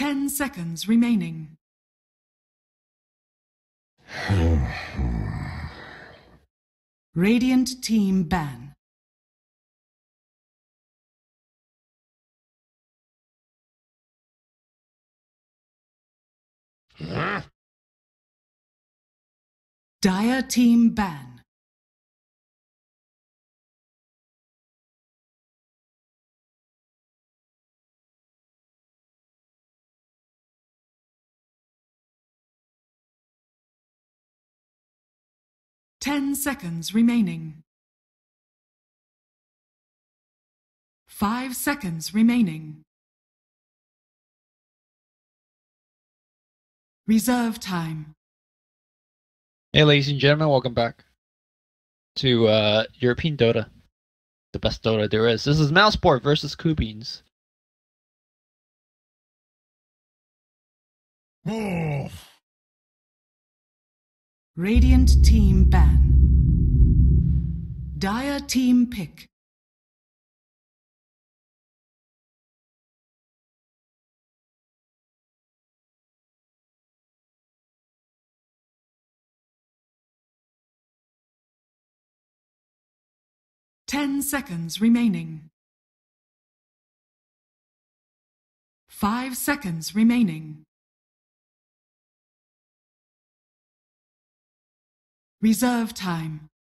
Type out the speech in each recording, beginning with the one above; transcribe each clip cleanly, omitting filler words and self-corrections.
10 seconds remaining. Radiant team ban. Dire team ban. Ten seconds remaining. 5 seconds remaining. Reserve time. Hey ladies and gentlemen, welcome back to European Dota. The best Dota there is. This is Mousesports versus Kubines. Radiant team ban. Dire team pick. Ten seconds remaining. 5 seconds remaining. Reserve time.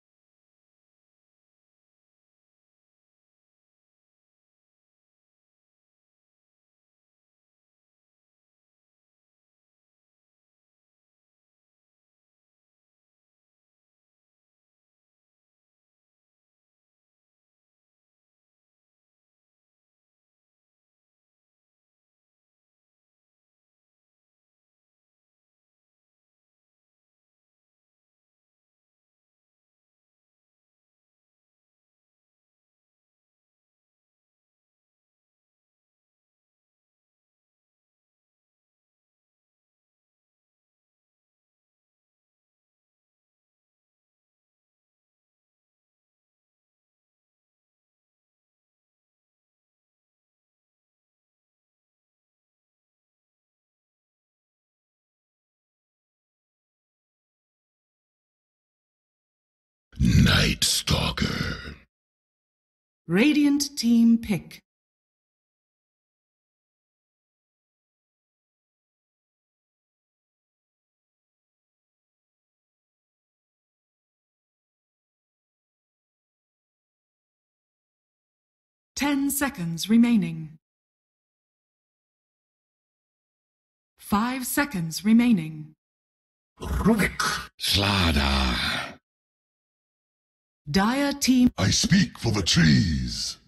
Night Stalker. Radiant team pick. Ten seconds remaining. 5 seconds remaining. Rubik Slada. Dire team. I speak for the trees.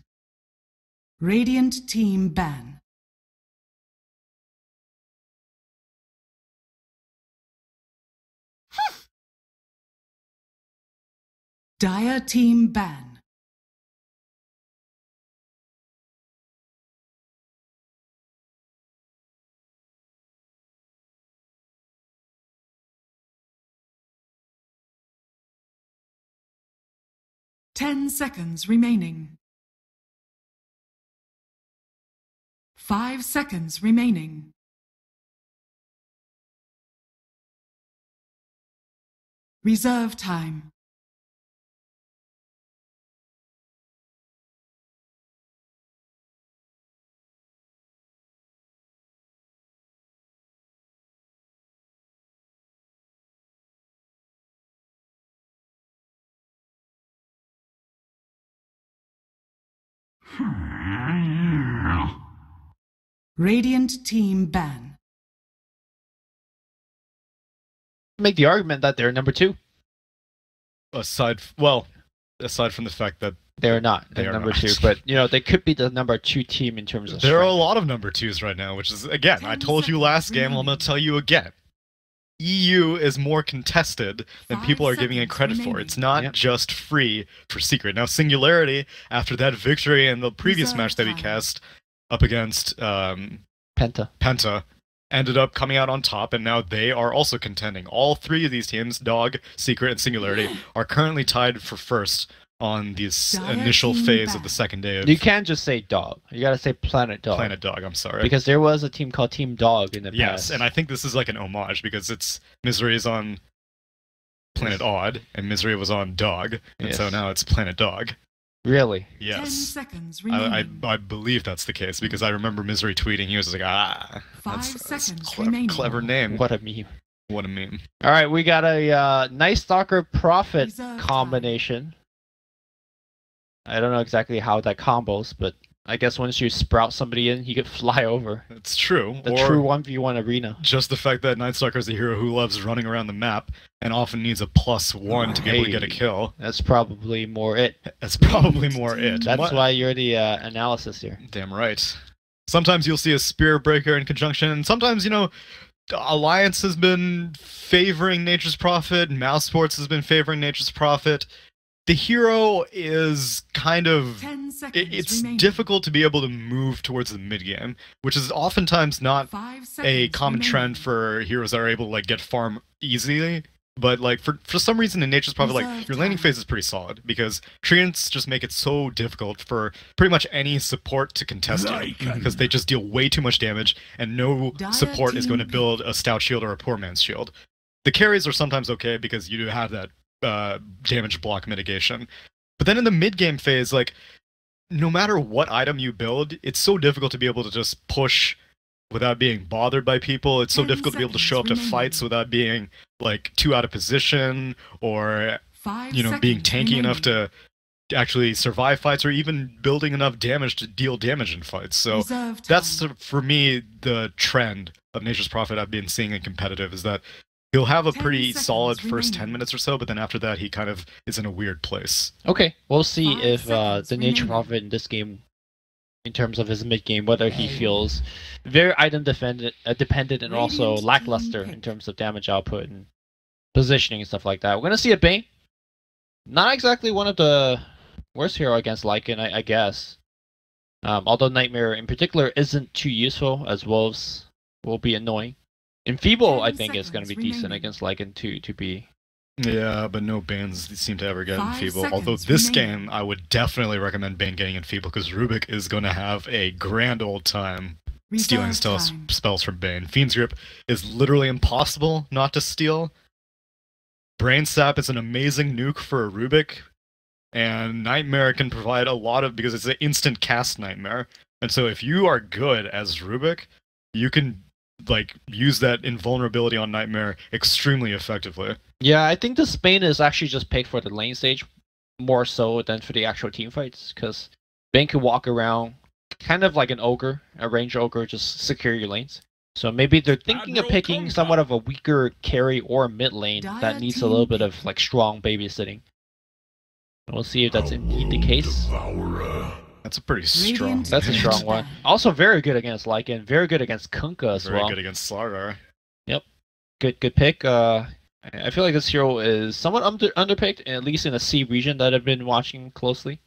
Radiant team ban. Dire team ban. Ten seconds remaining. 5 seconds remaining. Reserve time. Radiant team ban. Make the argument that they're number 2. Aside from the fact that They're not. They They're are number not. 2, but you know they could be the number 2 team in terms of there are a strength. lot of number 2s right now, which is, again, I 10 told you seconds last game, I'm remaining. going to tell you again. EU is more contested than 5 people are giving it seconds credit for. remaining. It's not Yep. just free for Secret. Now, Singularity, after that victory in the previous Reserve match that he time. cast up against Penta. ended up coming out on top, and now they are also contending. All 3 of these teams, Dog, Secret, and Singularity, are currently tied for first on this Dire initial team phase of ban. the second day of You can't just say dog. You gotta say Planet Dog. Planet Dog. I'm sorry. Because there was a team called Team Dog in the Yes, past. and I think this is like an homage because it's Misery is on Planet Odd and Misery was on Dog, and so Yes. now it's Planet Dog. Really? 10 Yes. seconds remaining. I believe that's the case because I remember Misery tweeting. He was like, Five that's seconds a remaining. clever name. What a meme. What a meme. All right, we got a Night Stalker Prophet Reserve combination. I don't know exactly how that combos, but I guess once you sprout somebody in, he could fly over. It's true. The or true 1v1 arena. just the fact that Night Stalker is a hero who loves running around the map and often needs a +1 to be able to get a Hey. kill. That's probably more it. That's probably more it. That's What- why you're the analysis here. Damn right. Sometimes you'll see a Spirit Breaker in conjunction, and sometimes, Alliance has been favoring Nature's Prophet, Mousesports has been favoring Nature's Prophet. The hero is kind of... 10 seconds It's remaining. difficult to be able to move towards the mid-game, which is oftentimes not 5 seconds a common remaining. trend for heroes that are able to get farm easily. But for some reason in Nature's Prophet, Reserve your laning time. phase is pretty solid because treants just make it so difficult for pretty much any support to contest you Lycan. because they just deal way too much damage and no Dire support is team going to build a stout shield or a poor man's shield. The carries are sometimes okay because you do have that damage block mitigation. But then in the mid-game phase, no matter what item you build, it's so difficult to be able to just push without being bothered by people. It's so 10 difficult to be able to show up to seconds fights without being too out of position or 5 being seconds tanky enough remaining. to actually survive fights or even building enough damage to deal damage in fights. So Reserve that's time. for me the trend of Nature's Prophet I've been seeing in competitive is that he'll have a 10 pretty seconds solid first 10 remaining. minutes or so, but then after that he kind of is in a weird place. Okay, we'll see 5 if seconds the Nature remaining. Prophet in this game, in terms of his mid game, whether he feels very item dependent and also Radiant lackluster team in terms of damage output and positioning and stuff like that. We're gonna see a Bane. Not exactly one of the worst hero against Lycan, I guess. Although Nightmare in particular isn't too useful, as wolves will be annoying. Enfeeble, 10 I think, is going to be seconds decent remaining. against Lycan to be. Yeah, but no Banes seem to ever get 5 Enfeeble. seconds Although this remaining. game, I would definitely recommend Bane getting Enfeeble because Rubik is going to have a grand old time stealing Reserve time. spells from Bane. Fiend's Grip is literally impossible not to steal. Brain Sap is an amazing nuke for a Rubik. And Nightmare can provide a lot of, because it's an instant cast Nightmare. And so if you are good as Rubik, you can use that invulnerability on Nightmare extremely effectively. Yeah, I think this Bane is actually just picked for the lane stage more so than for the actual team fights, because Bane can walk around kind of like an ogre, a range ogre, just secure your lanes. So maybe they're thinking of picking somewhat of a weaker carry or mid lane that needs a little bit of strong babysitting. And we'll see if that's indeed the case. Devourer. That's a pretty strong. Radiant That's a team strong one. ban. Also very good against Lycan, very good against Kunkka as Very well. good against Slardar. Good pick. I feel like this hero is somewhat underpicked, at least in the C region that I've been watching closely.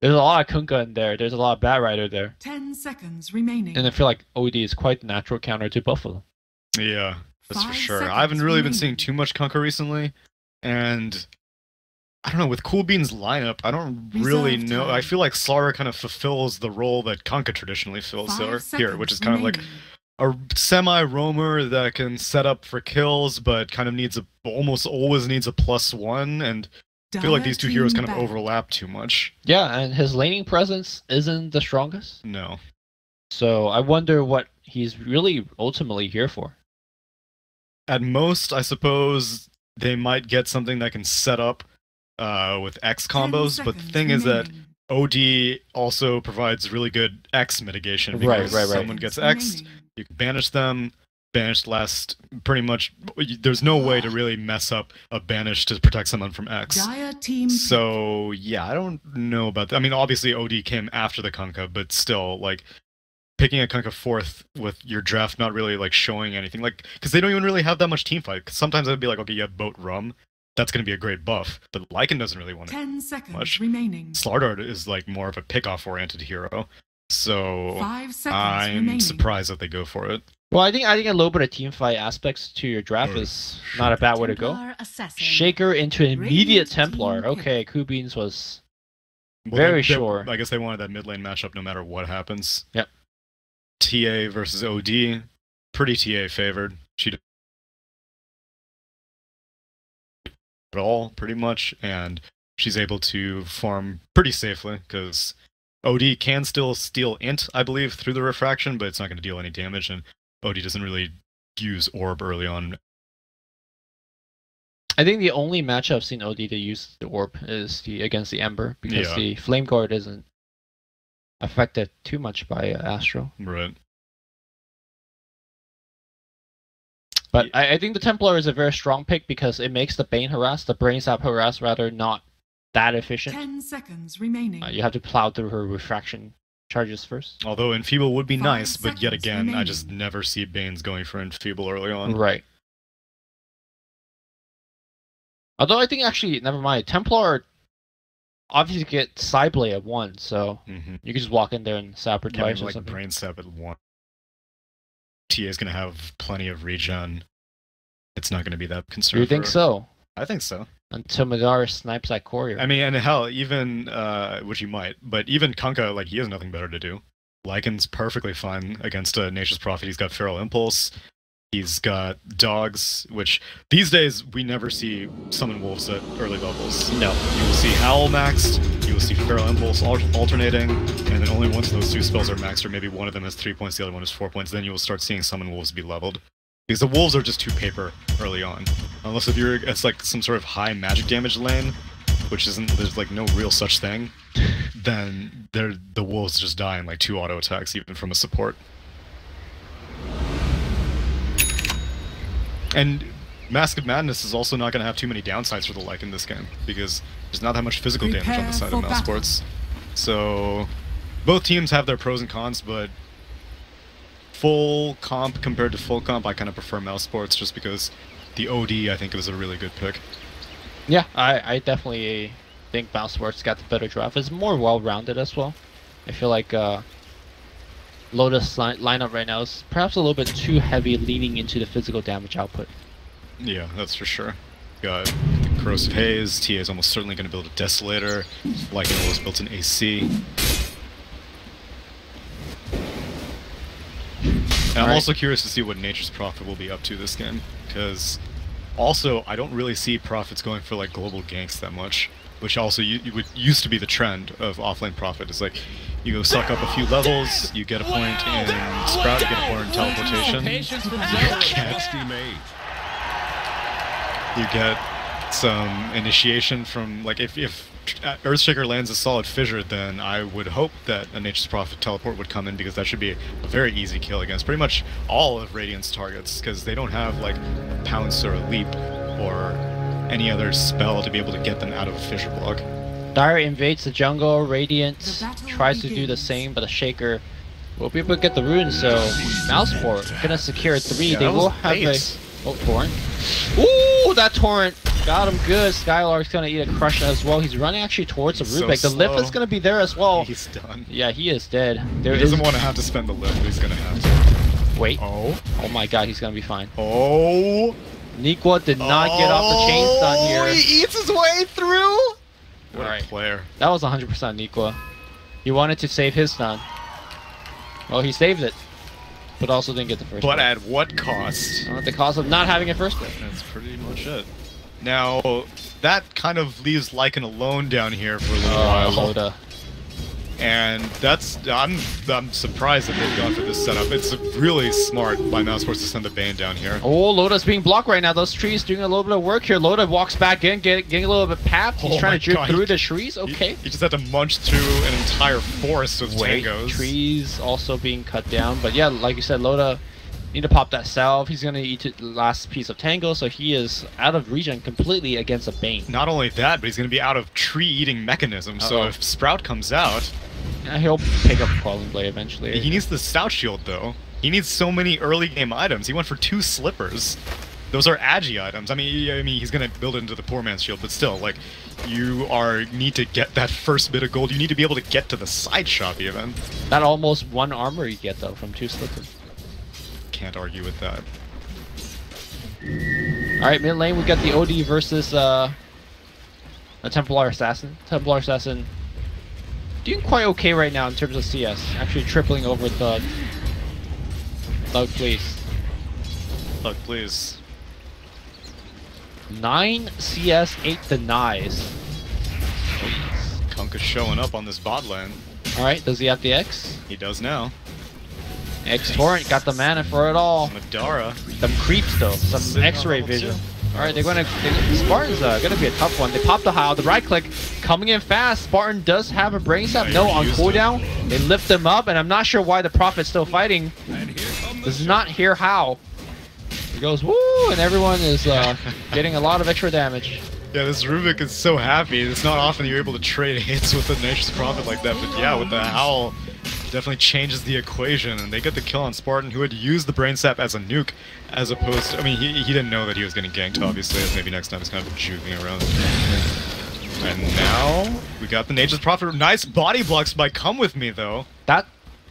There's a lot of Kunkka in there. There's a lot of Bat Rider there. 10 seconds remaining. And I feel like OD is quite the natural counter to Buffalo. Yeah, that's for 5 sure. seconds I haven't really been remaining. seeing too much Kunkka recently, and I don't know, with Cool Bean's lineup, I don't really Reserve know. time. I feel like Slardar kind of fulfills the role that Kunkka traditionally fills 5 here, seconds which is kind of like remaining. a semi-roamer that can set up for kills, but kind of almost always needs a +1, and I feel like Dire these two heroes team kind of ban. overlap too much. Yeah, and his laning presence isn't the strongest. No. So I wonder what he's really ultimately here for. At most, I suppose they might get something that can set up with X 10 combos, but the seconds thing is that remaining. OD also provides really good X mitigation. Right, Because right, right. someone gets Seconds X, remaining. you can banish them. Banished lasts pretty much. There's no way to really mess up a banish to protect someone from X. Dire team So yeah, I don't know about that. I mean, obviously OD came after the Kunkka, but still, picking a Kunkka fourth with your draft not really showing anything, because they don't even really have that much team fight. 'Cause sometimes I'd be like, okay, you have Boat Rum, that's going to be a great buff, but Lycan doesn't really want it. 10 seconds much. remaining. Slardar is more of a pick-off oriented hero, so 5 seconds I'm remaining. surprised that they go for it. Well, I think a little bit of team fight aspects to your draft is not a bad way to go. Templar assassin. Shaker into immediate Radiant Templar. team Okay, Kubins was Well, very sure. I guess they wanted that mid lane matchup no matter what happens. Yep. TA versus OD, pretty TA favored. She did at all, pretty much, and she's able to farm pretty safely because OD can still steal int, I believe, through the refraction, but it's not going to deal any damage, and OD doesn't really use orb early on. I think the only match I've seen OD to use the orb is against the Ember, because the Flame Guard isn't affected too much by Astro. Right. But I think the Templar is a very strong pick because it makes the Bane harass, the Brain Sap harass rather not that efficient. 10 seconds remaining. You have to plow through her refraction charges first. Although Enfeeble would be 5 nice, but yet seconds again, I remaining. just never see Banes going for Enfeeble early on. Right. Although I think actually, never mind, Templar obviously get Cyblade at 1, so you can just walk in there and sap her Yeah, I mean, twice or like something. Brain Sap at 1. TA is going to have plenty of regen. It's not going to be that concerned. You think so? I think so. Until Madara snipes that courier. I mean, and hell, even, which you might, but even Kunkka, like, he has nothing better to do. Lycan's perfectly fine against Nature's Prophet. He's got Feral Impulse. He's got Dogs, which these days we never see Summon Wolves at early levels. No. You will see Howl maxed, you will see Feral Impulse alternating, and then only once those two spells are maxed, or maybe one of them has 3 points, the other one is 4 points, then you will start seeing Summon Wolves be leveled. Because the Wolves are just too paper early on. Unless if it's like some sort of high magic damage lane, which isn't, there's like no real such thing, then the Wolves just die in like 2 auto attacks, even from a support. And Mask of Madness is also not going to have too many downsides for the Lycan this game, because there's not that much physical damage on the side of Mousesports. So both teams have their pros and cons, but full comp compared to full comp, I kind of prefer Mousesports just because the OD, I think, was a really good pick. Yeah, I definitely think Mousesports got the better draft. It's more well-rounded as well. I feel like Lotus lineup right now is perhaps a little bit too heavy leaning into the physical damage output. Yeah, that's for sure. Got Corrosive Haze, TA is almost certainly going to build a Desolator, Lycan always built an AC. And I'm also curious to see what Nature's Prophet will be up to this game, because also I don't really see Prophets going for like global ganks that much, which also used to be the trend of offlane Prophet. It's like you go suck up a few levels, you get a point in Sprout, you get a point in teleportation, you get some initiation from, like, if Earthshaker lands a solid fissure, then I would hope that a Nature's Prophet teleport would come in, because that should be a very easy kill against pretty much all of Radiant's targets, because they don't have like a Pounce or a Leap or any other spell to be able to get them out of a fissure block. Dire invades the jungle, Radiant tries to do the same, but the Shaker will be able to get the rune, so Mouseport gonna secure 3. Yeah, they will have a... Oh, Torrent. Ooh, that Torrent! Got him good. Skylark's gonna eat a crush as well. He's running actually towards a Rubik. So the lift is gonna be there as well. He's done. Yeah, he is dead. He doesn't want to have to spend the lift, but he's gonna have to. Wait. Oh. Oh my god, he's gonna be fine. Oh. Nikwa did not get off the chain stun here. He eats his way through! What Alright. a player. That was 100% Nikwa. He wanted to save his stun. Well, he saved it. But also didn't get the first But one. at what cost? At the cost of not having a first one. That's pretty much it. Now, that kind of leaves Lycan alone down here for a little while. Loda. And that's, I'm surprised that they've gone for this setup. It's really smart by Mousesports to send the Bane down here. Oh, Loda's being blocked right now. Those trees doing a little bit of work here. Loda walks back in, getting a little bit papped. He's trying to drip through the trees. Okay. He just had to munch through an entire forest of tangos. Trees also being cut down. But yeah, like you said, Loda need to pop that salve. He's going to eat the last piece of tango, so he is out of regen completely against a Bane. Not only that, but he's going to be out of tree-eating mechanism, so if Sprout comes out... Yeah, he'll pick up Crawling Blade eventually. He needs the Stout Shield, though. He needs so many early-game items. He went for 2 Slippers. Those are Agi items. I mean, he's going to build it into the Poor Man's Shield, but still, like, you need to get that first bit of gold. You need to be able to get to the side shop, even. That almost 1 armor you get, though, from 2 Slippers. can't argue with that. Alright, mid lane, we got the OD versus a Templar Assassin. Templar Assassin doing quite okay right now in terms of CS. Actually tripling over Thug. Thug, please. Thug, please. 9 CS, 8 denies. Kunkka's showing up on this bot lane. Alright, does he have the X? He does now. X Torrent got the mana for it all. Madara. Some creeps though, some X-ray vision. Alright, Spartan's gonna be a tough one. They popped the Howl, the right click coming in fast. Spartan does have a brain sap, no on cooldown. They lift them up, and I'm not sure why the Prophet's still fighting. Does not hear how. He goes woo, and everyone is getting a lot of extra damage. Yeah, this Rubik is so happy. It's not often you're able to trade hits with a Nature's Prophet like that, but yeah, with the Howl, definitely changes the equation, and they get the kill on Spartan, who had used the Brain Sap as a nuke, as opposed to, I mean, he didn't know that he was getting ganked, obviously, as maybe next time he's kind of juking around. And now, we got the Nature's Prophet. Nice body blocks by Come With Me, though. That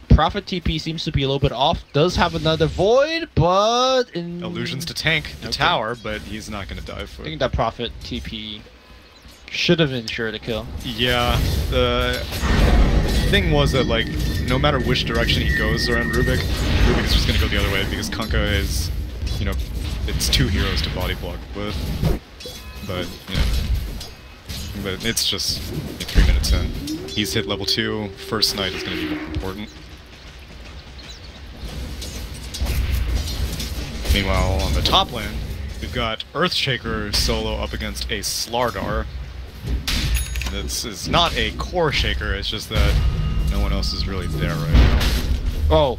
Prophet TP seems to be a little bit off. Does have another Void, but... Illusions to tank the tower, but he's not going to die for it. I think that Prophet TP should have ensured a kill. Yeah, the thing was that, like, no matter which direction he goes around Rubik is just going to go the other way, because Kunkka is, you know, it's 2 heroes to body block with. But, you know, but it's just 3 minutes in. He's hit level 2, first night is going to be important. Meanwhile, on the top lane, we've got Earthshaker solo up against a Slardar. This is not a core shaker, it's just that no one else is really there right now. Oh,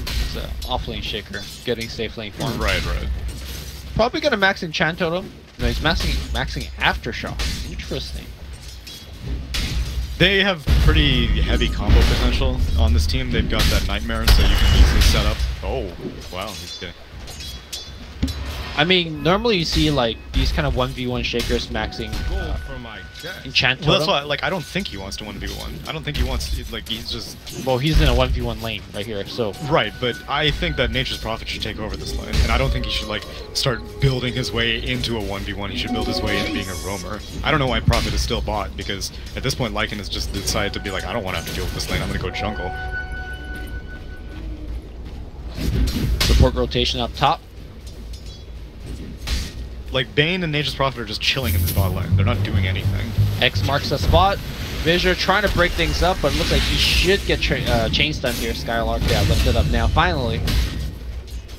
it's an off-lane shaker, getting safe lane farm. Right. Probably gonna max enchant totem. No, he's maxing Aftershock. Interesting. They have pretty heavy combo potential on this team. They've got that Nightmare, so you can easily set up. Oh, wow, he's dead. I mean, normally you see like these kind of 1v1 shakers maxing enchant totem. Well, that's why, like, I don't think he wants to 1v1. I don't think he wants, like, he's just... Well, he's in a 1v1 lane right here, so... Right, but I think that Nature's Prophet should take over this lane, and I don't think he should, like, start building his way into a 1v1. He should build his way into being a roamer. I don't know why Prophet is still bot, because at this point Lycan has just decided to be like, I don't want to have to deal with this lane, I'm gonna go jungle. Support rotation up top. Like, Bane and Nature's Prophet are just chilling in this bot lane. They're not doing anything. X marks the spot. Visor trying to break things up, but it looks like he should get chain stun here. Skylark, yeah, lift it up now. Finally,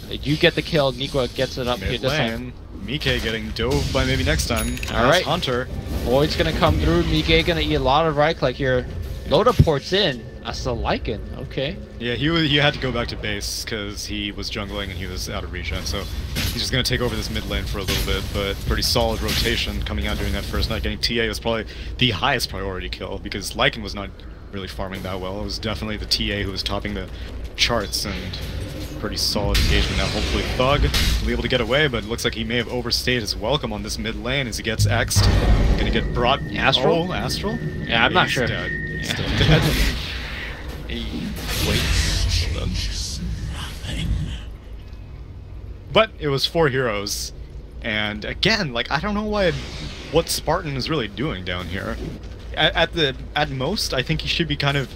you get the kill. Nico gets it up here this time. Mike getting dove by maybe next time. All right, Hunter. Void's gonna come through. Mike gonna eat a lot of right click here. Loda ports in. That's the Lycan. Okay. Yeah, he had to go back to base because he was jungling and he was out of regen, so he's just going to take over this mid lane for a little bit, but pretty solid rotation coming out during that first night. Getting TA was probably the highest priority kill because Lycan was not really farming that well. It was definitely the TA who was topping the charts, and pretty solid engagement. Now hopefully Thug will be able to get away, but it looks like he may have overstayed his welcome on this mid lane as he gets X'd. Gonna get brought... Astral? Oh, Astral? Yeah, I'm not sure. Dead. He's still dead. Wait. But it was 4 heroes, and again, like, I don't know what Spartan is really doing down here. At most, I think he should be kind of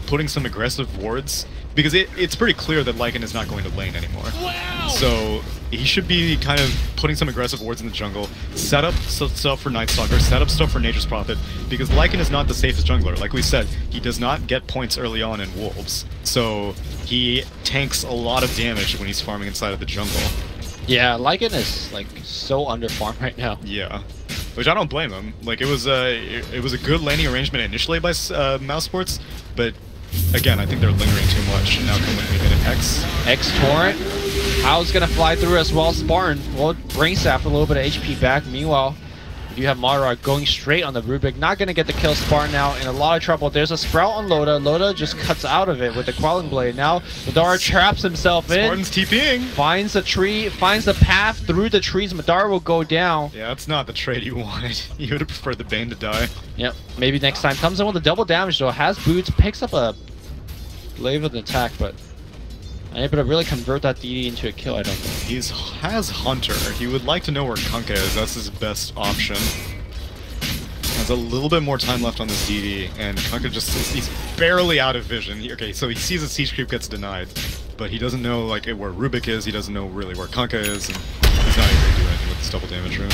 putting some aggressive wards, because it's pretty clear that Lycan is not going to lane anymore. Wow. So he should be kind of putting some aggressive wards in the jungle, set up stuff for Night Stalker, set up stuff for Nature's Prophet, because Lycan is not the safest jungler. Like we said, he does not get points early on in Wolves, so he tanks a lot of damage when he's farming inside of the jungle. Yeah, Lycan is like so underfarmed right now. Yeah, which I don't blame him. Like, it was a good laning arrangement initially by Mousesports, but again, I think they're lingering too much. Now can we get an X? X Torrent. How's gonna fly through as well. Spartan will bring Sap a little bit of HP back. Meanwhile, you have Madara going straight on the Rubik. Not gonna get the kill. Spartan now in a lot of trouble. There's a Sprout on Loda. Loda just cuts out of it with the Quelling Blade. Now Madara traps himself in. Spartan's TPing. Finds a tree, finds the path through the trees. Madara will go down. Yeah, that's not the trade you wanted. You would have preferred the Bane to die. Yep, maybe next time. Comes in with a double damage though. Has boots, picks up a Glaive with an attack, but And able to really convert that DD into a kill, I don't think. He has Hunter. He would like to know where Kunkka is. That's his best option. Has a little bit more time left on this DD, and Kunkka he's barely out of vision. Okay, so he sees a siege creep gets denied, but he doesn't know like where Rubik is. He doesn't know really where Kunkka is, and he's not able to do anything with this double damage rune.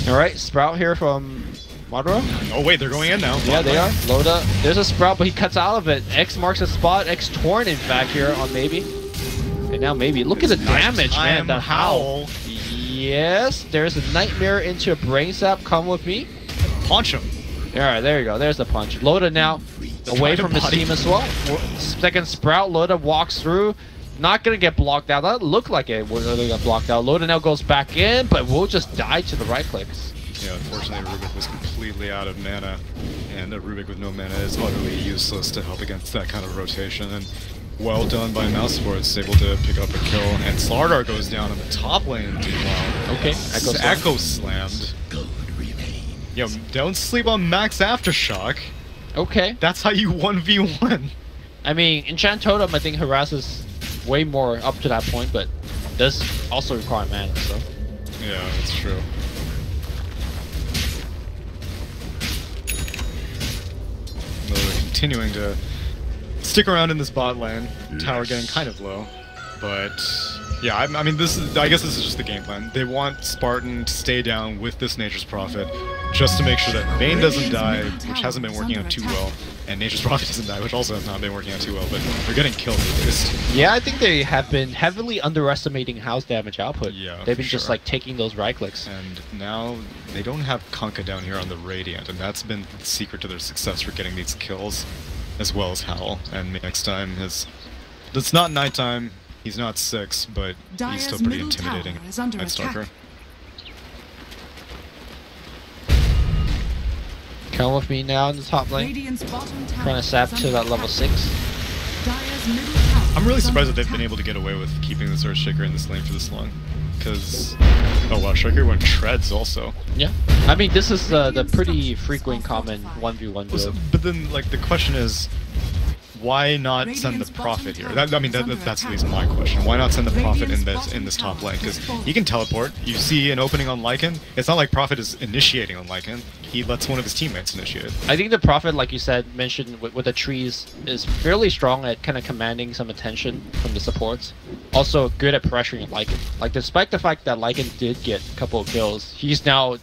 All right, Sprout here from Madara. Oh wait, they're going in now. Yeah, they are. Loda. There's a Sprout, but he cuts out of it. X marks a spot. X torn, in fact, here on maybe. And now maybe. Look at the damage, man. The howl. Yes, there's a Nightmare into a Brain Sap. Come with me. Punch him. Alright, there you go. There's the punch. Loda now away from his team as well. Second Sprout. Loda walks through. Not going to get blocked out. That looked like it was going to get blocked out. Loda now goes back in, but will just die to the right clicks. Yeah, unfortunately, Rubik was completely out of mana, and a Rubik with no mana is utterly useless to help against that kind of rotation. And well done by Mousesports, able to pick up a kill, and Slardar goes down in the top lane. Meanwhile, okay, Echo slammed. Yo, don't sleep on Max Aftershock. Okay, that's how you 1v1. I mean, Enchant Totem, I think harasses way more up to that point, but does also require mana. So yeah, that's true. They're continuing to stick around in this bot lane. Tower getting kind of low, but yeah, I mean, I guess this is just the game plan. They want Spartan to stay down with this Nature's Prophet, just to make sure that Bane doesn't die, which hasn't been working out too well, and Nature's Prophet doesn't die, which also has not been working out too well. But they're getting killed at least. Yeah, I think they have been heavily underestimating house damage output. Yeah, they've been just like taking those right clicks. And now they don't have Kunkka down here on the Radiant, and that's been the secret to their success for getting these kills, as well as Howl. And next time it's not nighttime. He's not 6, but he's still pretty intimidating. Night Stalker. Come with me now in the top lane. Trying to sap to that level 6. I'm really surprised that they've been able to get away with keeping this Earthshaker in this lane for this long. Because, oh wow, Shaker went treads also. Yeah, I mean this is the pretty frequent common 1v1 build. But then, like, the question is, why not send the Prophet here? That's at least my question. Why not send the Prophet in this top lane? Because he can teleport. You see an opening on Lycan. It's not like Prophet is initiating on Lycan. He lets one of his teammates initiate. I think the Prophet, like you said, mentioned with the trees, is fairly strong at kind of commanding some attention from the supports. Also good at pressuring Lycan. Like, despite the fact that Lycan did get a couple of kills, he's now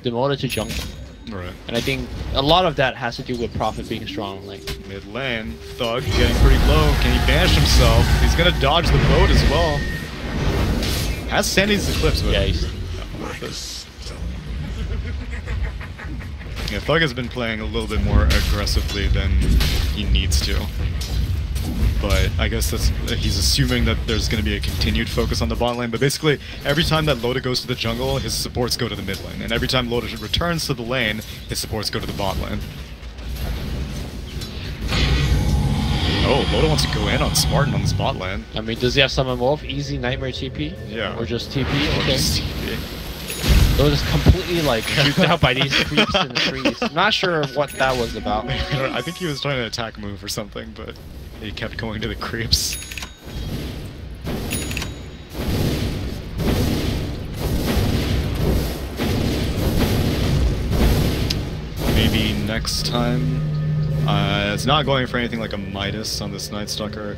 demoted to jungle. Right. And I think a lot of that has to do with Prophet being strong. Like mid lane, Thug getting pretty low. Can he banish himself? He's gonna dodge the boat as well. Has Sandy's Eclipse, but yeah, he's yeah, Thug has been playing a little bit more aggressively than he needs to. But I guess he's assuming that there's going to be a continued focus on the bot lane. But basically, every time that Loda goes to the jungle, his supports go to the mid lane. And every time Loda returns to the lane, his supports go to the bot lane. Oh, Loda wants to go in on Spartan on this bot lane. I mean, does he have Summon Wolf? Easy Nightmare TP? Yeah. Or just TP? Or okay. just TP. Loda's completely like shoot out by these creeps in the trees. Not sure what that was about. I think he was trying to attack move or something, but he kept going to the creeps. Maybe next time. It's not going for anything like a Midas on this Night Stalker.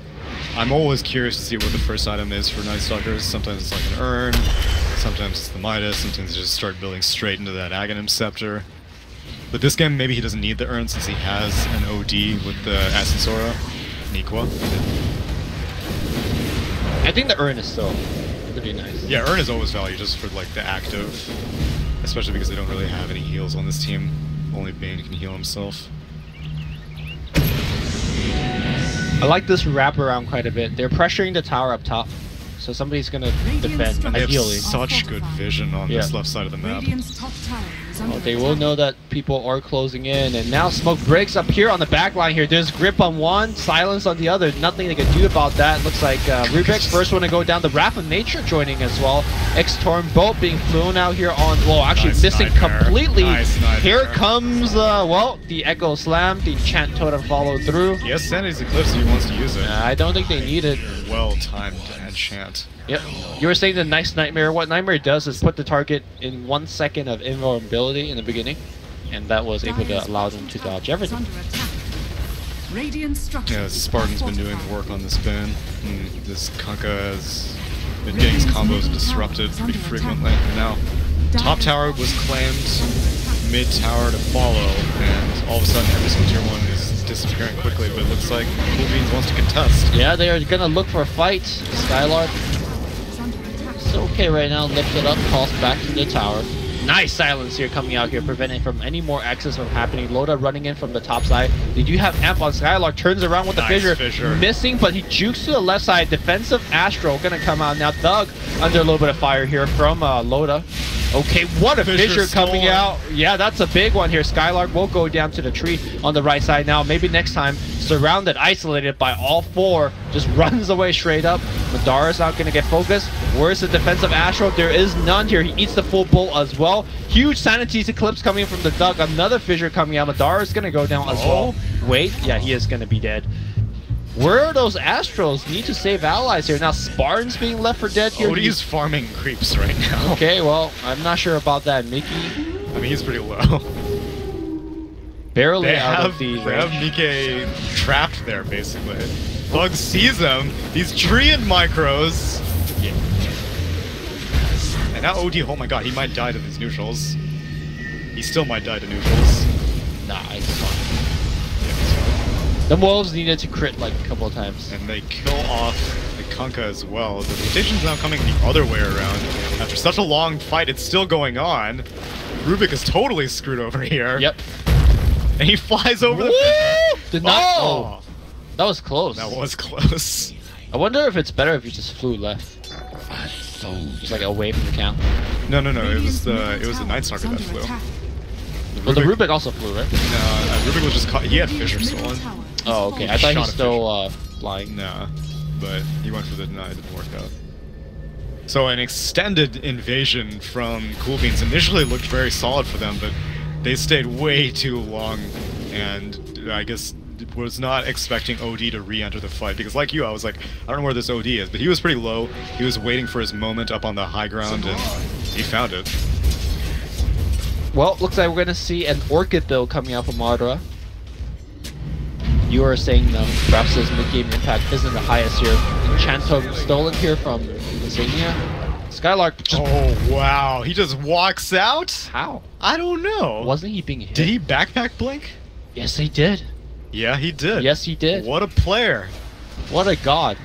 I'm always curious to see what the first item is for Night Stalkers. Sometimes it's like an urn, sometimes it's the Midas, sometimes you just start building straight into that Aghanim Scepter. But this game, maybe he doesn't need the urn since he has an OD with the Ascensora. Nikwa. I think the urn is still pretty nice. Yeah, urn is always value just for like the active, especially because they don't really have any heals on this team. Only Bane can heal himself. I like this wraparound quite a bit. They're pressuring the tower up top, so somebody's gonna defend, And they ideally. have such good vision on this left side of the map. Radiant's top tower is under They will attack. know that people are closing in, and now smoke breaks up here on the back line here. There's grip on one, silence on the other. Nothing they can do about that. Looks like Rubik first one to go down. The Wrath of Nature joining as well. X-Torn boat being flown out here on, well, actually Nice missing nightmare. completely. Nice nightmare. Here comes, well, the Echo Slam, the Enchant Totem follow through. Yes, Sanity's Eclipse if he wants to use it. I don't think they need it. Well-timed enchant. Yep. You were saying the nice Nightmare. What Nightmare does is put the target in 1 second of invulnerability in the beginning, and that was able to allow them to dodge everything. Radiant structures Yeah, Spartan's been doing work on this bin. This Kunkka has been getting his combos disrupted pretty frequently. And now, top tower was claimed, mid tower to follow, and all of a sudden every single tier 1 is disappearing quickly, but it looks like Cool Beans wants to contest. Yeah, they are gonna look for a fight. Skylark is okay right now, lifted up, tossed back to the tower. Nice silence here coming out here, preventing from any more access from happening. Loda running in from the top side. They do have amp on Skylark, turns around with the Nice fissure. fissure. Missing, but he jukes to the left side. Defensive Astro gonna come out now. Thug under a little bit of fire here from Loda. Okay, what a Fissure fissure coming stolen. out. Yeah, that's a big one here. Skylark will go down to the tree on the right side now. Maybe next time, surrounded, isolated by all four, just runs away straight up. Madara's not going to get focused. Where's the defensive Astro? There is none here. He eats the full bolt as well. Huge Sanity's Eclipse coming from the Duck. Another fissure coming out. Madara's going to go down as well. Wait, yeah, he is going to be dead. Where are those Astros? Need to save allies here. Now Spartan's being left for dead here. Odie's farming creeps right now. Okay, well, I'm not sure about that. Mickey I mean, he's pretty low. barely They out have, of the they have range. Mike trapped there, basically. Bug sees him. These treant micros. Yeah. And now OD, oh my god, he might die to these neutrals. He still might die to neutrals. Nah, it's fine. Yeah, it's fine. The Wolves needed to crit like a couple of times. And they kill off the Kunkka as well. The rotation's now coming the other way around. After such a long fight, it's still going on. Rubik is totally screwed over here. Yep. And he flies over the Woo! Did not. Oh! That was close. That was close. I wonder if it's better if you just flew left, just like away from the count. No, it was the Night Stalker that flew. But the Rubik also flew, right? No, Rubik was just caught. He had Fissure stolen. Oh, okay. I thought he Shot was a still flying. Nah, but he went for the deny. It didn't work out. So an extended invasion from Cool Beans initially looked very solid for them, but they stayed way too long, and I guess was not expecting OD to re-enter the fight, because like you, I was like, I don't know where this OD is, but he was pretty low. He was waiting for his moment up on the high ground, and he found it. Well, looks like we're gonna see an Orchid build coming out from Madara. You are saying perhaps his mid-game impact isn't the highest here. Enchanto stolen here from Insignia. Skylark just... Oh wow, he just walks out? How? I don't know. Wasn't he being hit? Did he backpack blink? Yes, he did. Yeah, he did. Yes, he did. What a player. What a god.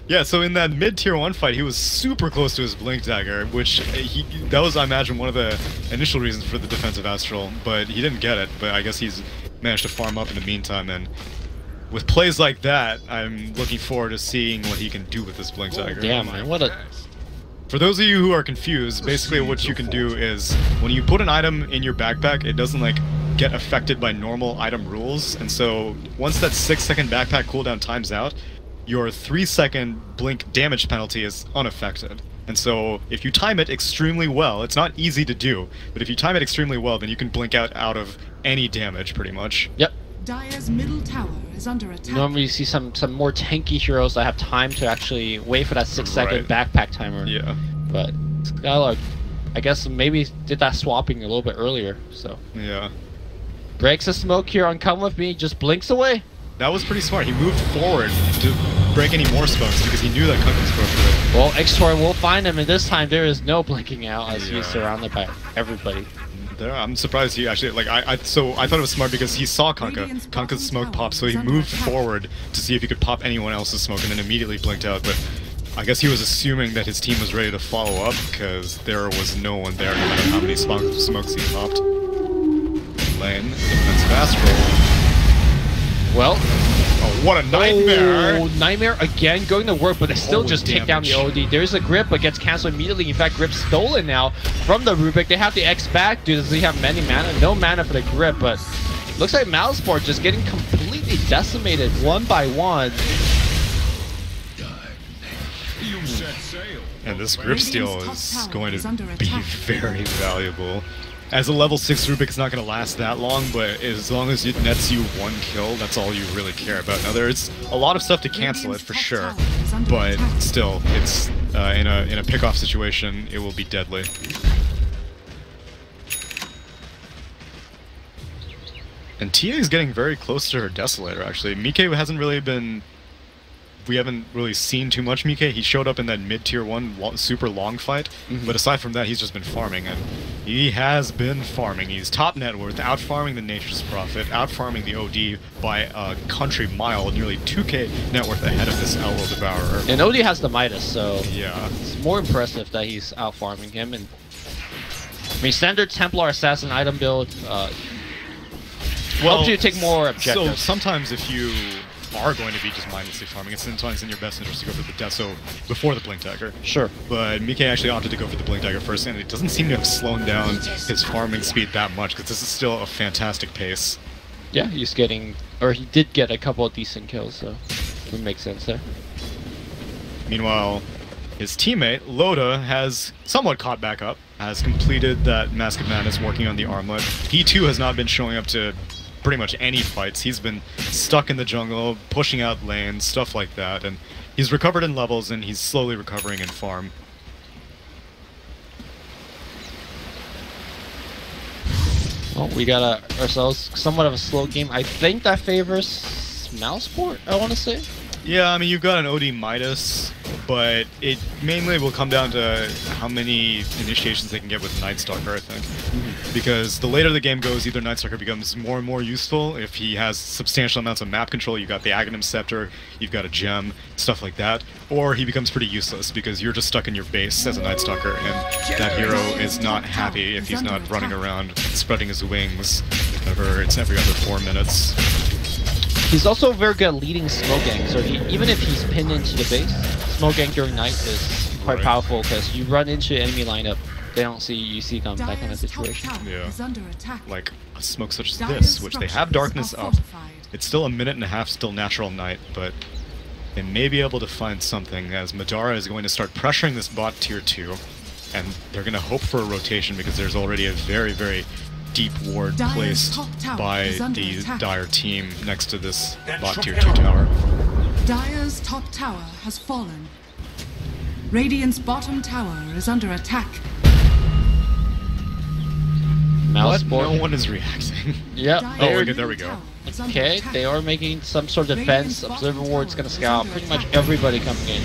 Yeah, so in that mid-tier 1 fight, he was super close to his Blink Dagger, which that was, I imagine, one of the initial reasons for the defensive Astral, but he didn't get it. But I guess he's managed to farm up in the meantime, and with plays like that, I'm looking forward to seeing what he can do with this Blink Dagger. Damn, man, what a... For those of you who are confused, basically what you can do is, when you put an item in your backpack, it doesn't, like, get affected by normal item rules, and so once that 6-second backpack cooldown times out, your 3-second blink damage penalty is unaffected. And so if you time it extremely well, it's not easy to do, but if you time it extremely well, then you can blink out of any damage, pretty much. Yep. Dire's middle tower is under attack. Normally you see some more tanky heroes that have time to actually wait for that 6-second backpack timer. Yeah. But Skylark, I guess maybe did that swapping a little bit earlier, so. Yeah. Breaks the smoke here on Come With Me, just blinks away. That was pretty smart. He moved forward to break any more smokes because he knew that Kunkka was broken. Well, X-Tor will find him, and this time there is no blinking out as he's surrounded by everybody. There, I'm surprised he actually, like, I thought it was smart because he saw Kunkka's smoke pop, so he moved forward to see if he could pop anyone else's smoke and then immediately blinked out, but I guess he was assuming that his team was ready to follow up because there was no one there no matter how many smokes he popped. Lane, defensive Astral. Well, Oh, what a nightmare! Oh, Nightmare again going to work, but they still Holy just take down the OD. There's a grip, but gets cancelled immediately. In fact, grip stolen now from the Rubik. They have the X back. Does he have many mana? No mana for the grip, but looks like Mousesports just getting completely decimated one by one. And this grip steal is going to be very valuable. As a level 6 Rubik, it's not going to last that long, but as long as it nets you one kill, that's all you really care about. Now, there's a lot of stuff to cancel it, for sure, but still, it's in a pick-off situation, it will be deadly. And TA is getting very close to her Desolator, actually. Mike hasn't really been... We haven't really seen too much Mike. He showed up in that mid-tier 1 super long fight, but aside from that, he's just been farming, and he has been farming. He's top net worth, out-farming the Nature's Prophet, out-farming the OD by a country mile, nearly 2k net worth ahead of this Elbow Devourer. And OD has the Midas, so yeah, it's more impressive that he's out-farming him. And I mean, standard Templar Assassin item build helps you to take more objectives. So sometimes if you are going to be just mindlessly farming, it's sometimes in your best interest to go for the Deso before the Blink Dagger. Sure. But Mike actually opted to go for the Blink Dagger first, and it doesn't seem to have slowed down his farming speed that much, because this is still a fantastic pace. Yeah, he's getting, or he did get a couple of decent kills, so it would make sense there. Meanwhile, his teammate, Loda, has somewhat caught back up, has completed that Mask of Madness working on the armlet. He too has not been showing up to pretty much any fights. He's been stuck in the jungle, pushing out lanes, stuff like that, and he's recovered in levels, and he's slowly recovering in farm. Well, we got ourselves somewhat of a slow game. I think that favors Mouseport, I want to say. Yeah, I mean, you've got an OD Midas, but it mainly will come down to how many initiations they can get with Night Stalker, I think. Because the later the game goes, either Night Stalker becomes more and more useful. If he has substantial amounts of map control, you've got the Aghanim Scepter, you've got a gem, stuff like that. Or he becomes pretty useless, because you're just stuck in your base as a Night Stalker, and that hero is not happy if he's not running around spreading his wings whenever it's every other 4 minutes. He's also very good at leading smoke gang, so even if he's pinned into the base, smoke gang during night is quite powerful, because you run into enemy lineup, they don't see you, see them, that kind of situation. Yeah, like a smoke such as this, which they have darkness up. It's still a minute and a half, still natural night, but they may be able to find something, as Madara is going to start pressuring this bot tier 2, and they're going to hope for a rotation, because there's already a very, very deep ward placed by the Dire team next to this bot tier 2 tower. Dire's top tower has fallen. Radiant's bottom tower is under attack. Mouseport. No one is reacting. Yep. Oh, okay, there we go. Okay, they are making some sort of defense. Observer ward's gonna scout pretty much everybody coming in.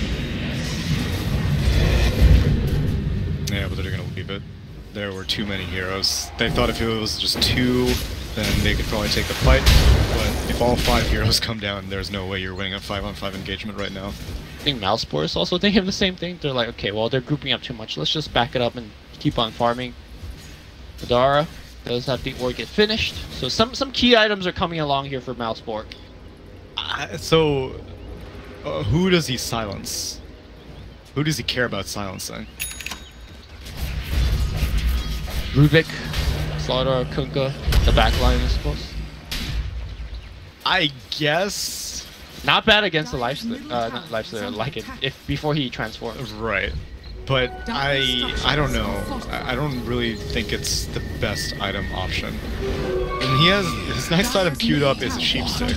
Yeah, but they're gonna leave it. There were too many heroes. They thought if it was just 2, then they could probably take the fight. But if all 5 heroes come down, there's no way you're winning a 5-on-5 engagement right now. I think Mouseport is also thinking the same thing. They're like, okay, well, they're grouping up too much. Let's just back it up and keep on farming. Madara does have the ward get finished. So some key items are coming along here for Mouseport. Who does he silence? Who does he care about silencing? Rubik, Slaughter, Kunkka, the backline, I suppose. I guess. Not bad against the not Lifestealer, like it, if before he transforms. Right. But I don't know. I don't really think it's the best item option. And he has his next item queued up is a sheep stick.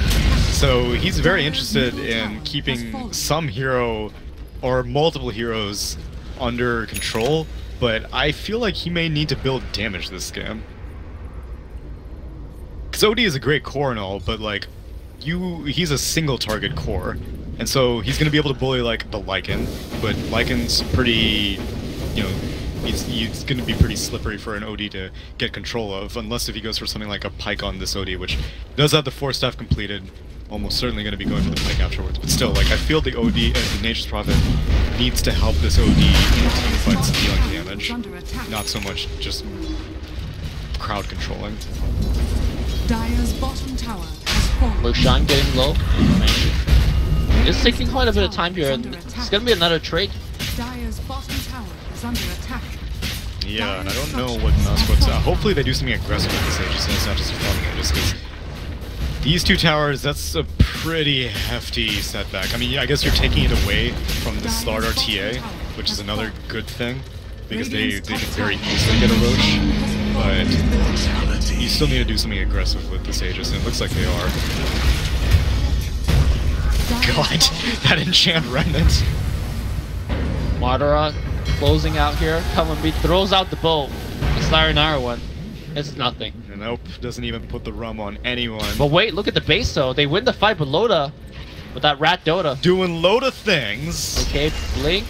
So he's very interested in keeping some hero or multiple heroes under control, but I feel like he may need to build damage this game. Because OD is a great core and all, but like he's a single target core. And so he's going to be able to bully, like, the Lycan, but Lycan's pretty, you know, he's going to be pretty slippery for an OD to get control of, unless if he goes for something like a Pike on this OD, which does have the 4 staff completed, almost certainly going to be going for the Pike afterwards. But still, like, I feel the OD, the Nature's Prophet, needs to help this OD in team fights dealing damage, not so much just crowd controlling. Dire's bottom tower has fallen. Roshan getting low. It's taking quite a bit of time here, and it's gonna be another trade. Dire's bottom tower is under attack. Yeah, and I don't know what Mousesports. Hopefully they do something aggressive with this Aegis, and it's not just farming Aegis, because these two towers, that's a pretty hefty setback. I mean, I guess you're taking it away from the start RTA, which is another good thing, because they can very easily get a Roche, but you still need to do something aggressive with this Aegis, and it looks like they are. God, that enchant remnant. Madara closing out here. Kamami throws out the bow. The Sayonara one. It's nothing. Nope, doesn't even put the rum on anyone. But wait, look at the base though. They win the fight with Loda. With that Rat Dota. Doing load of things. Okay, Blink.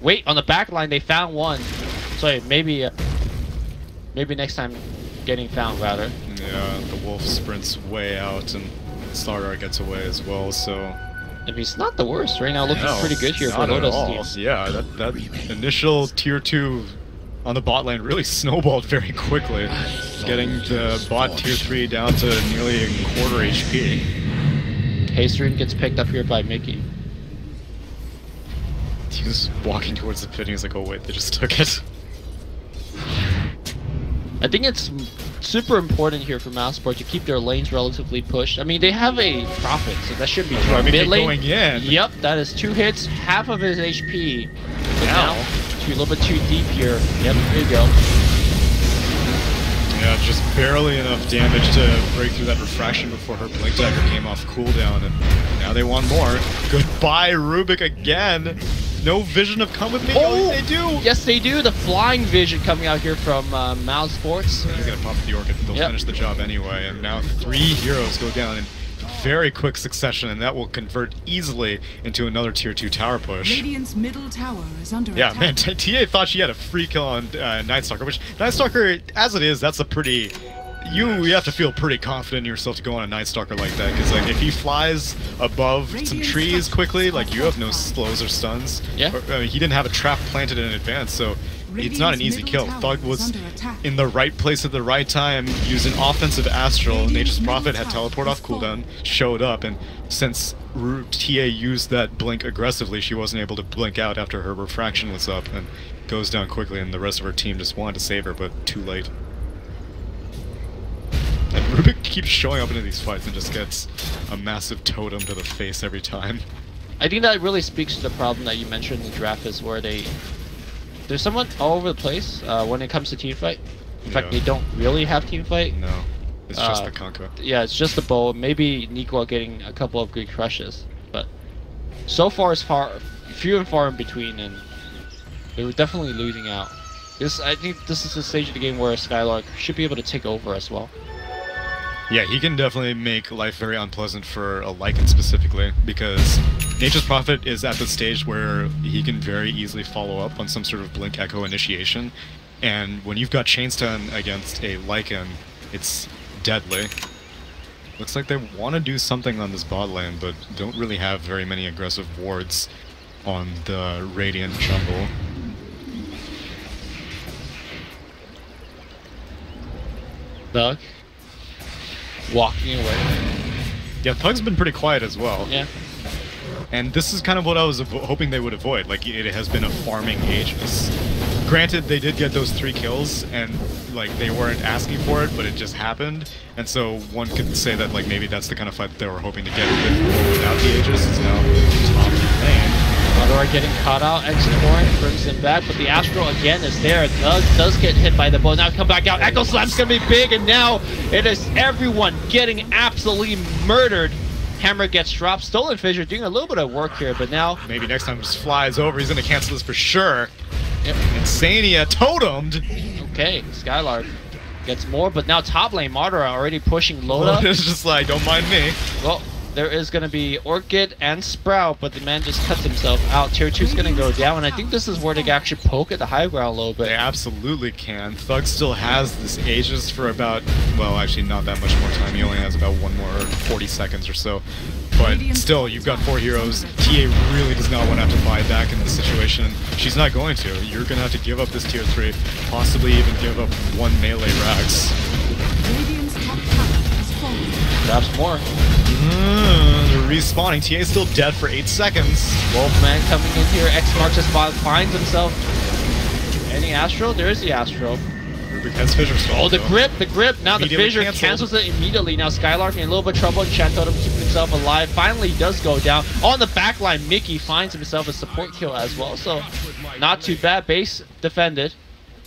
Wait, on the back line they found one. Sorry, maybe next time getting found rather. Yeah, the wolf sprints way out and Slardar gets away as well, so... I mean, it's not the worst. Right now looking pretty good here for not at Loda's all. team. Yeah, that initial tier 2 on the bot lane really snowballed very quickly, getting the bot tier 3 down to nearly a quarter HP. Hasterin gets picked up here by Mickey. He's walking towards the pit and he's like, oh wait, they just took it. I think it's super important here for Mousesports to keep their lanes relatively pushed. I mean, they have a Prophet, so that should be true. Mid lane, going in. Yep, that is 2 hits, half of his HP. But now, a little bit too deep here. Yep, there you go. Yeah, just barely enough damage to break through that refraction before her Blink Dagger came off cooldown, and now they want more. Goodbye, Rubik again! No vision of come with me? Oh, they do! Yes, they do! The flying vision coming out here from Mousesports. He's gonna pop the Orchid, they'll finish the job anyway, and now 3 heroes go down in very quick succession, and that will convert easily into another tier 2 tower push. Radiant's middle tower is under Yeah, attack. man, TA thought she had a free kill on Night Stalker, which Night Stalker, as it is, that's a pretty... You have to feel pretty confident in yourself to go on a Night Stalker like that, because like if he flies above some trees quickly, like you have no slows or stuns. Yeah. Or, I mean, he didn't have a trap planted in advance, so it's not an easy kill. Thug was in the right place at the right time, used an offensive Astral, Nature's Prophet had teleport off cooldown, showed up, and since TA used that blink aggressively, she wasn't able to blink out after her refraction was up, and goes down quickly, and the rest of her team just wanted to save her, but too late. And Rubik keeps showing up into these fights and just gets a massive totem to the face every time. I think that really speaks to the problem that you mentioned in the draft, is where they're somewhat all over the place when it comes to teamfight. In fact, they don't really have teamfight. No, it's just the Conquer. Yeah, it's just the bow. Maybe Nico getting a couple of good crushes, but so far it's few and far in between, and they were definitely losing out. I think this is the stage of the game where Skylark should be able to take over as well. Yeah, he can definitely make life very unpleasant for a Lycan specifically, because Nature's Prophet is at the stage where he can very easily follow up on some sort of Blink Echo initiation, and when you've got Chain Stun against a Lycan, it's deadly. Looks like they want to do something on this bot lane, but don't really have very many aggressive wards on the Radiant jungle. Doug walking away. Yeah, Pug's been pretty quiet as well. Yeah. And this is kind of what I was hoping they would avoid. Like, it has been a farming Aegis. Granted, they did get those 3 kills, and like they weren't asking for it, but it just happened. And so one could say that like maybe that's the kind of fight that they were hoping to get with or without the Aegis. It's now top lane. Madara getting caught out, exploring, brings him back, but the Astral again is there. Doug does get hit by the bow. Now come back out. Echo Slam's gonna be big, and now it is everyone getting absolutely murdered. Hammer gets dropped. Stolen Fissure doing a little bit of work here, but now Maybe next time just flies over. He's gonna cancel this for sure. Yep. Insania totemed. Okay, Skylark gets more, but now top lane Madara already pushing Loda. It's just like, don't mind me. Well, there is going to be Orchid and Sprout, but the man just cuts himself out. Tier 2 is going to go down, and I think this is where they can actually poke at the high ground a little bit. They absolutely can. Thug still has this Aegis for about, well, actually not that much more time. He only has about 1 more 40 seconds or so. But still, you've got 4 heroes. TA really does not want to have to buy back in this situation. She's not going to. You're going to have to give up this tier 3, possibly even give up 1 melee Rax. Radiant's top tower has fallen. Perhaps more. They're respawning. TA is still dead for 8 seconds. Wolfman coming in here. X marks his spot, finds himself. Any Astro? There's the Astro. Rubik has Fissure Stall. Oh, the grip. Now the Immediately Fissure cancels it immediately. Now Skylark in a little bit of trouble. Chat told him keeping himself alive. Finally, he does go down. On the back line, Mickey finds himself a support kill as well. So, not too bad. Base defended.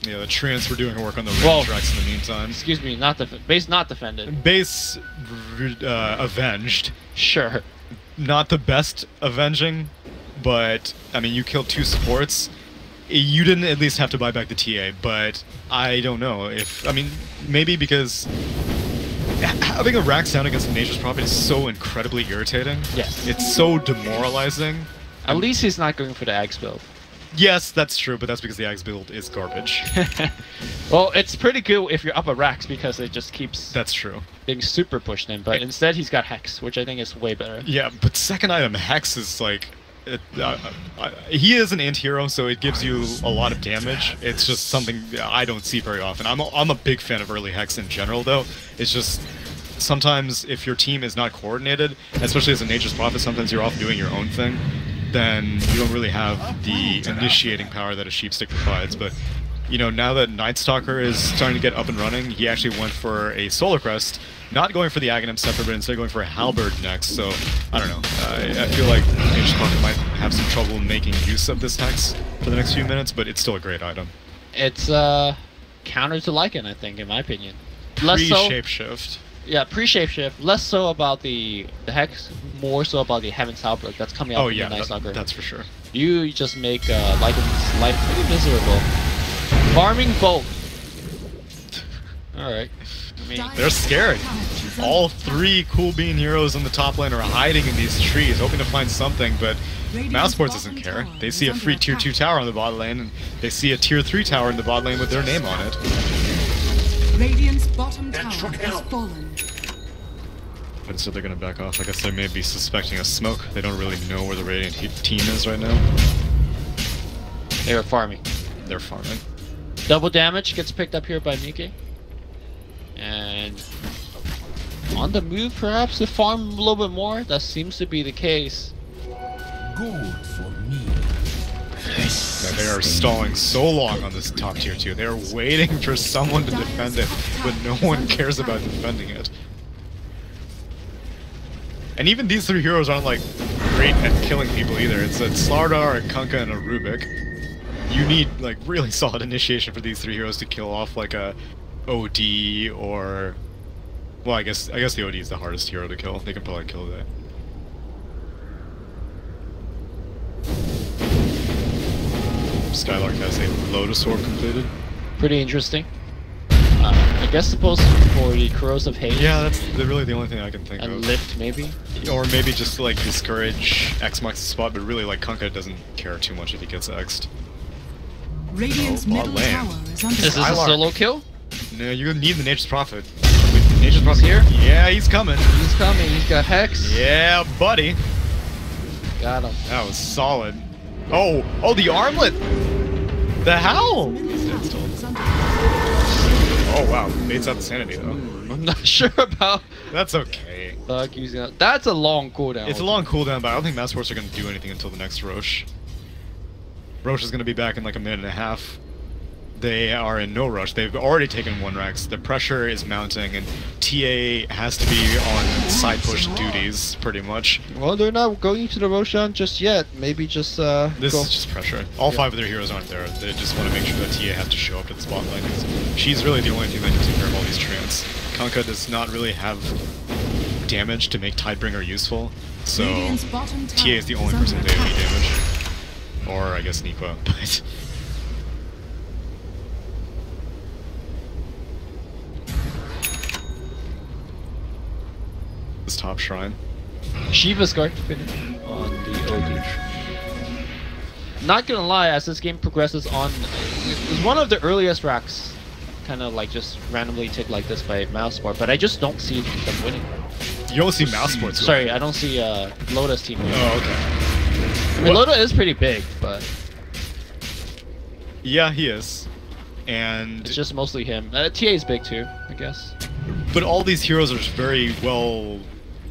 Yeah, the Treants were doing work on the range tracks in the meantime. Excuse me, base not defended. Base avenged. Sure. Not the best avenging, but I mean, you killed 2 supports. You didn't at least have to buy back the TA, but I don't know if, I mean, maybe because having a Rax down against a Nature's Prophet is so incredibly irritating. Yes. It's so demoralizing. At least he's not going for the Axe build. Yes, that's true, but that's because the Axe build is garbage. Well, it's pretty good if you're up a Rax because it just keeps That's true. being super pushed in, but instead he's got Hex, which I think is way better. Yeah, but second item, Hex is like... he is an anti-hero, so it gives you a lot of damage. It's just something I don't see very often. I'm a big fan of early Hex in general, though. It's just... sometimes if your team is not coordinated, especially as a Nature's Prophet, sometimes you're off doing your own thing, then you don't really have the initiating power that a Sheepstick provides. But, you know, now that Night Stalker is starting to get up and running, he actually went for a Solar Crest, not going for the Aghanim Scepter, but instead going for a Halberd next. So, I don't know. I feel like Nature's Prophet might have some trouble making use of this Hex for the next few minutes, but it's still a great item. It's counter to Lycan, I think, in my opinion. Less so, Pre-shapeshift. yeah, pre-shapeshift. Less so about the Hex, more so about the Heaven's Halberd that's coming out Oh from yeah, the Night Stalker. that's for sure. You just make Lycan's life pretty miserable. Farming both. Alright. I mean, They're scared. All 3 Cool Bean heroes on the top lane are hiding in these trees, hoping to find something, but Mousesports doesn't care. They see a free tier 2 tower on the bot lane, and they see a tier 3 tower in the bot lane with their name on it. Radiant's bottom tower has fallen. But instead they're gonna back off. I guess they may be suspecting a smoke. They don't really know where the Radiant team is right now. they were farming. They're farming. Double damage gets picked up here by Miki. And on the move, perhaps, to farm a little bit more. That seems to be the case. Good for me. Yeah, they are stalling so long on this top tier 2. They are waiting for someone to defend it, but no one cares about defending it. And even these 3 heroes aren't like great at killing people either. It's a Slardar, a Kunkka, and a Rubik. You need like really solid initiation for these 3 heroes to kill off like a OD or... well, I guess the OD is the hardest hero to kill. They can probably kill that. Skylark has a Lotus Orb completed. Pretty interesting. I guess supposed for the Corrosive Haze. Yeah, that's really the only thing I can think and of. Lift, maybe? Or maybe just to, like, discourage X marks the spot, but really, like, Kunkka doesn't care too much if he gets X'd. Radiant's middle land. tower is under Is this a Skylark. solo kill? No, you need the Nature's Prophet. Nature's Prophet here? Yeah, he's coming. He's coming. He's got Hex. Yeah, buddy. Got him. That was solid. Oh, the armlet! The hell? Oh wow, baits out the sanity though. I'm not sure about That's okay. Thug using that. That's a long cooldown. It's a long cooldown, but I don't think Mousesports are going to do anything until the next Roche. Roche is going to be back in like a minute and a half. They are in no rush. They've already taken 1 Rex. The pressure is mounting, and TA has to be on side push duties, pretty much. Well, they're not going to the Roshan just yet. Maybe just This go. is just pressure. All 5 of their heroes aren't there. They just want to make sure that TA has to show up to the spotlight. She's really the only thing that can take care of all these Treants. Kunkka does not really have damage to make Tidebringer useful, so TA is the only person with AoE damage. Or, I guess, Niqua, but... this top shrine. Shiva's going to finish on the OD. Not gonna lie, as this game progresses on, it was one of the earliest racks, kind of like just randomly ticked like this by Mousesport, but I just don't see them winning. You don't see Mousesports. Sorry, I don't see Loda's team winning. Oh, okay. I mean, Loda is pretty big, but Yeah, he is. And it's just mostly him. TA is big too, I guess. But all these heroes are very well,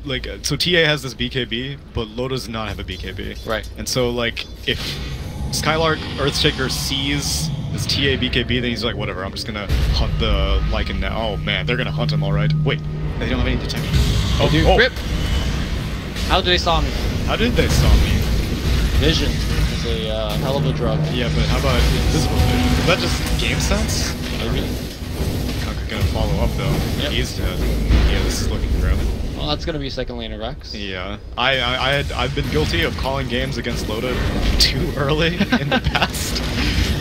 like, so TA has this BKB, but Lotus does not have a BKB. Right. And so, like, if Skylark Earthshaker sees this TA BKB, then he's like, whatever, I'm just gonna hunt the Lycan now. Oh man, they're gonna hunt him alright. Wait, they don't have any detection. Oh, dude, rip! How did they saw me? How did they saw me? Vision is a hell of a drug. Yeah, but how about invisible vision? Is that just game sense? Maybe. Kunkka gonna follow up though. Yep. He's dead. Yeah, this is looking grim. Well, that's gonna be second lane of Rex. Yeah, I've been guilty of calling games against Loda too early in the past,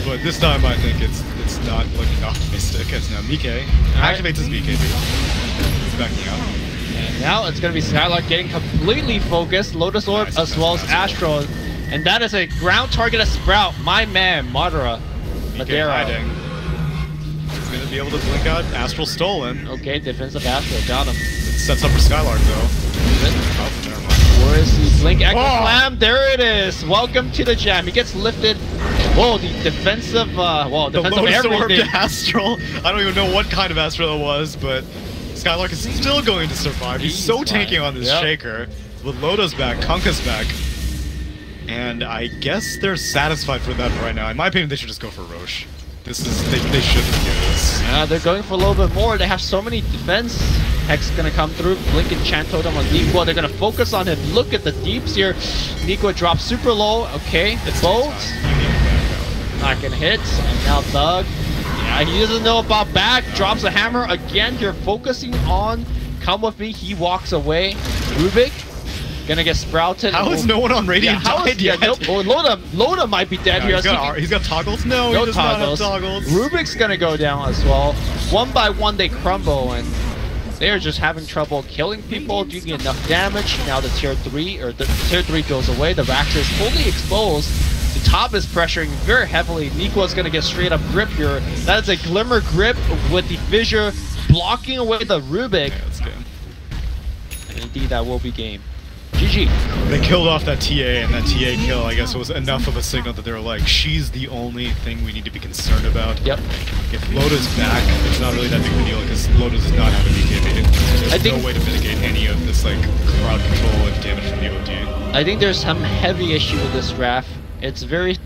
but this time I think it's not looking optimistic. As now Mike activates his BKB. He's backing out. And now it's gonna be Skylark getting completely focused, Lotus Orb Nice, as well as that's Astral, and that is a ground target of Sprout. My man, Madara. Mike hiding. He's gonna be able to blink out. Astral stolen. Okay, defensive Astral, got him. It sets up for Skylark though. Oh, never mind. Where is he? Blink Echo Oh! Slam, there it is! Welcome to the jam. He gets lifted. Whoa, the defensive, The defensive Lotus Orb everything. to Astral. I don't even know what kind of Astral it was, but Skylark is still going to survive. He's so fine. tanky on this Yep. Shaker. With Loda's back, Kunkka's back. And I guess they're satisfied for that right now. In my opinion, they should just go for Roche. This is, they shouldn't do this. Yeah, they're going for a little bit more. They have so many defense. Hex gonna come through. Blink and Chant Totem on Nico. They're gonna focus on him. Look at the deeps here. Nico drops super low. Okay, It's bolt. time. You need to back out. Not gonna hit. And now Thug. Yeah, he doesn't know about back. Drops a hammer. Again, you're focusing on come with me. He walks away. Rubik gonna get sprouted. How is no one on Radiant died yet? Nope. Oh, Loda might be dead here. He's got toggles? No, No he does toggles. not have toggles. Rubik's gonna go down as well. One by one they crumble and they're just having trouble killing people, doing enough damage. Now the tier 3 goes away. The Rax is fully exposed. The top is pressuring very heavily. Nico is gonna get straight up grip here. That is a glimmer grip with the fissure blocking away the Rubik. Okay, that's good. And indeed that will be game. GG. They killed off that TA, and that TA kill, I guess, was enough of a signal that they were like, she's the only thing we need to be concerned about. Yep. If Loda's back, it's not really that big of a deal, because Loda does not have a BKB. There's I think- no way to mitigate any of this, like, crowd control and damage from the OD. I think there's some heavy issue with this draft. It's very